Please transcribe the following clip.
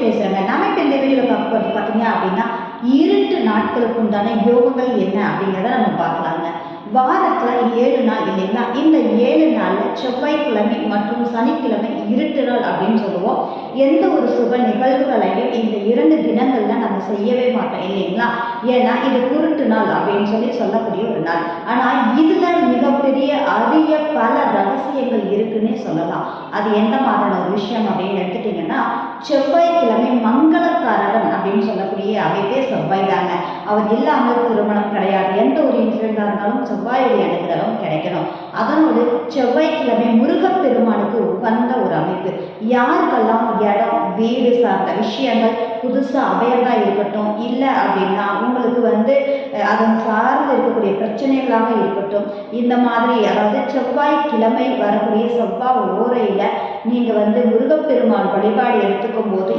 பேசுகிறேங்க. நம்ம இப்போ இந்த வீடியோவில் பார்க்க போகிறது பார்த்தீங்க அப்படின்னா, இருட்டு நாட்களுக்கு உண்டான யோகங்கள் என்ன அப்படிங்கிறத நம்ம பார்க்கலாங்க. வாரத்தில் 7 நாள் இல்லைங்களா? இந்த 7 நாளில் செவ்வாய்க்கிழமை மற்றும் சனிக்கிழமை இருட்டு நாள் அப்படின்னு சொல்லுவோம். எந்த ஒரு சுப நிகழ்வுகளையும் இந்த 2 தினங்களில் நம்ம செய்யவே மாட்டோம் இல்லைங்களா? ஏன்னா இது குருட்டு நாள் அப்படின்னு சொல்லக்கூடிய ஒரு நாள். ஆனால் இதில் மிகப்பெரிய அரிய பல ரகசியங்கள் இருக்குன்னே சொல்லலாம். அது எந்த மாதிரியான ஒரு விஷயம் அப்படின்னு எடுத்துட்டிங்கன்னா, செவ்வாய்க்கிழமை மங்களக்காரகன் அப்படின்னு சொல்லக்கூடிய அமைப்பே செவ்வாய் தாங்க. அவர் இல்லாமல் திருமணம் கிடையாது. எந்த ஒரு இன்சிடென்டாக இருந்தாலும் செவ்வாயுடைய அனுகிரகம் கிடைக்கணும். அதனோடு செவ்வாய்க்கிழமை முருகப்பெருமானுக்கு உகந்த ஒரு அமைப்பு. யாருக்கெல்லாம் இடம் வீடு சார்ந்த விஷயங்கள் புதுசாக அவையதா இருக்கட்டும், இல்லை அப்படின்னா உங்களுக்கு அதன் சார்ந்து இருக்கக்கூடிய பிரச்சனைகளாக இருக்கட்டும், இந்த மாதிரி அதாவது செவ்வாய்க்கிழமை வரக்கூடிய செவ்வாய் ஓரையில் நீங்கள் முருகப்பெருமான் வழிபாடு எடுத்துக்கும் போது